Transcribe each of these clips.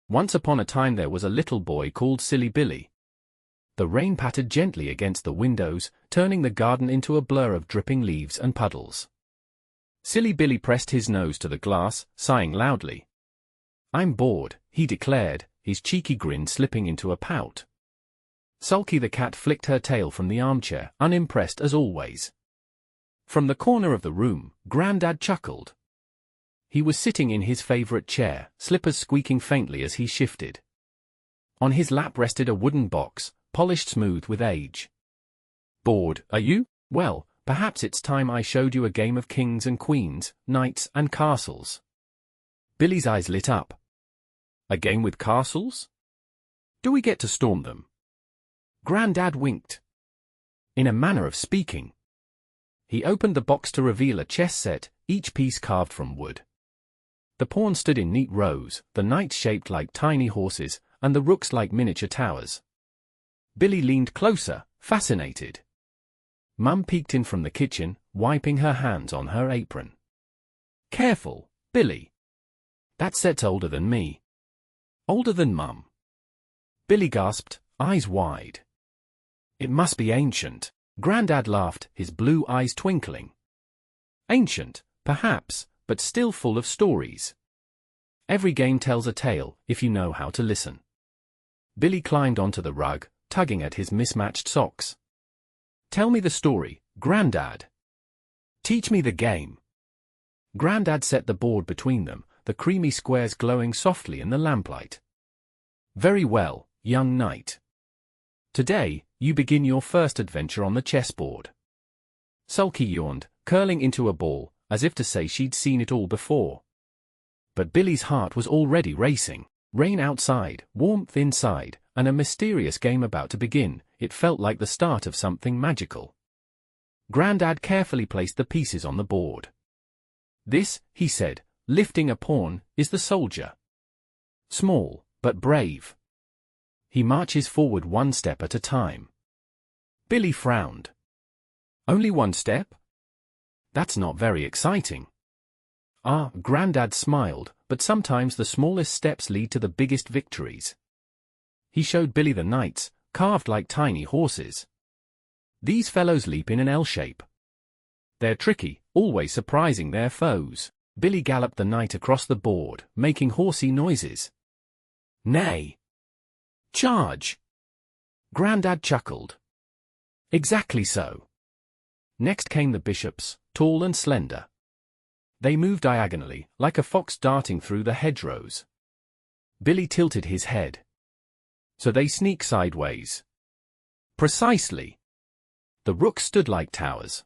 Once upon a time there was a little boy called Silly Billy. The rain pattered gently against the windows, turning the garden into a blur of dripping leaves and puddles. Silly Billy pressed his nose to the glass, sighing loudly. "I'm bored," he declared, his cheeky grin slipping into a pout. Sulky the cat flicked her tail from the armchair, unimpressed as always. From the corner of the room, Grandad chuckled. He was sitting in his favorite chair, slippers squeaking faintly as he shifted. On his lap rested a wooden box, polished smooth with age. "Bored, are you? Well, perhaps it's time I showed you a game of kings and queens, knights and castles." Billy's eyes lit up. "A game with castles? Do we get to storm them?" Grandad winked. "In a manner of speaking." He opened the box to reveal a chess set, each piece carved from wood. The pawns stood in neat rows, the knights shaped like tiny horses, and the rooks like miniature towers. Billy leaned closer, fascinated. Mum peeked in from the kitchen, wiping her hands on her apron. "Careful, Billy. That set's older than me." "Older than Mum?" Billy gasped, eyes wide. "It must be ancient." Grandad laughed, his blue eyes twinkling. "Ancient, perhaps, but still full of stories. Every game tells a tale, if you know how to listen." Billy climbed onto the rug, tugging at his mismatched socks. "Tell me the story, Grandad." "Teach me the game." Grandad set the board between them, the creamy squares glowing softly in the lamplight. "Very well, young knight. Today, you begin your first adventure on the chessboard." Sulky yawned, curling into a ball, as if to say she'd seen it all before. But Billy's heart was already racing. Rain outside, warmth inside, and a mysterious game about to begin. It felt like the start of something magical. Grandad carefully placed the pieces on the board. "This," he said, lifting a pawn, "is the soldier. Small, but brave. He marches forward one step at a time." Billy frowned. "Only one step? That's not very exciting." "Ah," Grandad smiled, "but sometimes the smallest steps lead to the biggest victories." He showed Billy the knights, carved like tiny horses. "These fellows leap in an L shape. They're tricky, always surprising their foes." Billy galloped the knight across the board, making horsey noises. "Nay. Charge!" Grandad chuckled. "Exactly so." Next came the bishops, tall and slender. They moved diagonally, like a fox darting through the hedgerows. Billy tilted his head. "So they sneak sideways." "Precisely." The rooks stood like towers.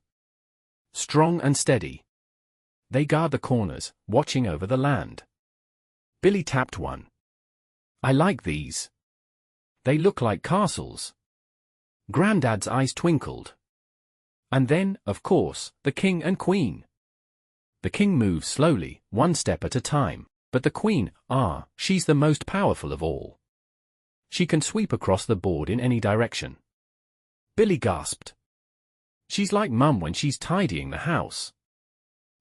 Strong and steady. They guard the corners, watching over the land. Billy tapped one. "I like these. They look like castles." Grandad's eyes twinkled. "And then, of course, the king and queen." "The king moves slowly, one step at a time, but the queen, she's the most powerful of all. She can sweep across the board in any direction." Billy gasped. "She's like Mum when she's tidying the house."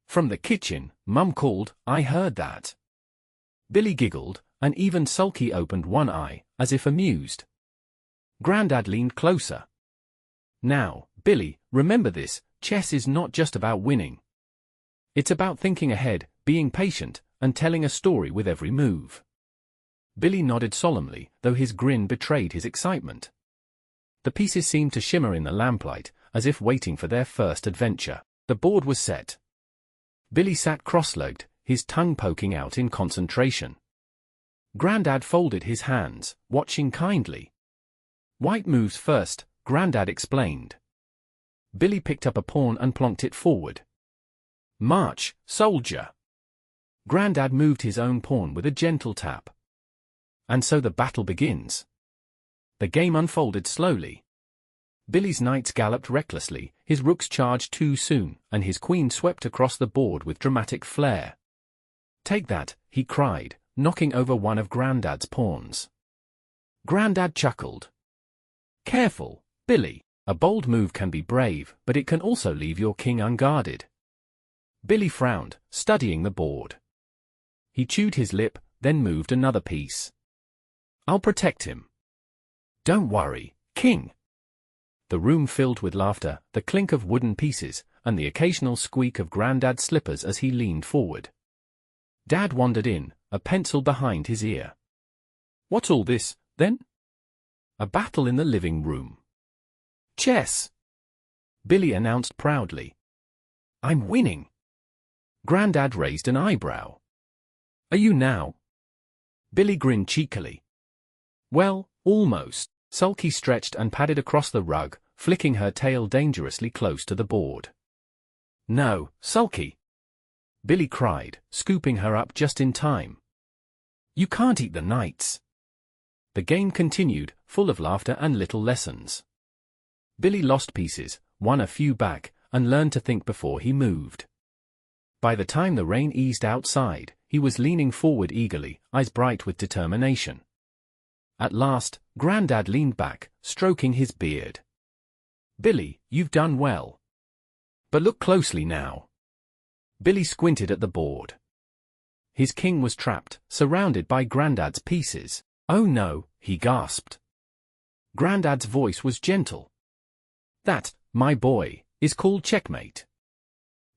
From the kitchen, Mum called, "I heard that." Billy giggled, and even Sulky opened one eye, as if amused. Grandad leaned closer. "Now, Billy, remember this, chess is not just about winning. It's about thinking ahead, being patient, and telling a story with every move." Billy nodded solemnly, though his grin betrayed his excitement. The pieces seemed to shimmer in the lamplight, as if waiting for their first adventure. The board was set. Billy sat cross-legged, his tongue poking out in concentration. Grandad folded his hands, watching kindly. "White moves first," Grandad explained. Billy picked up a pawn and plonked it forward. "March, soldier." Grandad moved his own pawn with a gentle tap. And so the battle begins. The game unfolded slowly. Billy's knights galloped recklessly, his rooks charged too soon, and his queen swept across the board with dramatic flair. "Take that," he cried, knocking over one of Grandad's pawns. Grandad chuckled. "Careful, Billy. A bold move can be brave, but it can also leave your king unguarded." Billy frowned, studying the board. He chewed his lip, then moved another piece. I'll protect him. Don't worry, King. The room filled with laughter, the clink of wooden pieces, and the occasional squeak of Grandad's slippers as he leaned forward. Dad wandered in, a pencil behind his ear. What's all this, then? A battle in the living room. Chess! Billy announced proudly. I'm winning. Grandad raised an eyebrow. Are you now? Billy grinned cheekily. Well, almost. Sulky stretched and padded across the rug, flicking her tail dangerously close to the board. No, Sulky! Billy cried, scooping her up just in time. You can't eat the knights. The game continued, full of laughter and little lessons. Billy lost pieces, won a few back, and learned to think before he moved. By the time the rain eased outside, he was leaning forward eagerly, eyes bright with determination. At last, Grandad leaned back, stroking his beard. Billy, you've done well. But look closely now. Billy squinted at the board. His king was trapped, surrounded by Grandad's pieces. Oh no, he gasped. Grandad's voice was gentle. That, my boy, is called checkmate.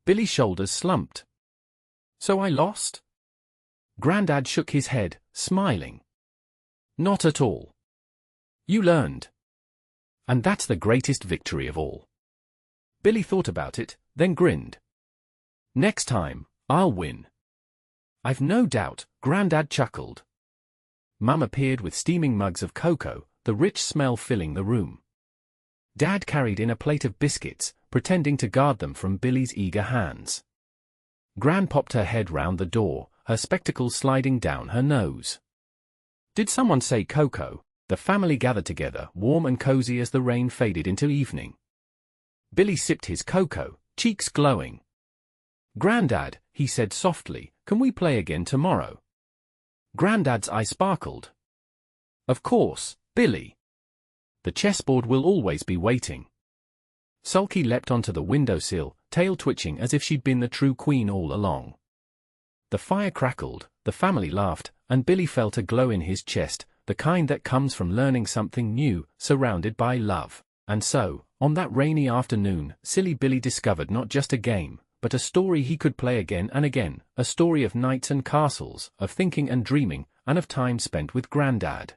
Billy's shoulders slumped. So I lost? Grandad shook his head, smiling. Not at all. You learned. And that's the greatest victory of all. Billy thought about it, then grinned. Next time, I'll win. I've no doubt, Grandad chuckled. Mum appeared with steaming mugs of cocoa, the rich smell filling the room. Dad carried in a plate of biscuits, pretending to guard them from Billy's eager hands. Gran popped her head round the door, her spectacles sliding down her nose. Did someone say cocoa? The family gathered together, warm and cozy as the rain faded into evening. Billy sipped his cocoa, cheeks glowing. Grandad, he said softly, can we play again tomorrow? Grandad's eye sparkled. Of course, Billy. The chessboard will always be waiting. Sulky leapt onto the windowsill, tail twitching as if she'd been the true queen all along. The fire crackled, the family laughed, and Billy felt a glow in his chest, the kind that comes from learning something new, surrounded by love. And so, on that rainy afternoon, Silly Billy discovered not just a game, but a story he could play again and again, a story of knights and castles, of thinking and dreaming, and of time spent with Grandad.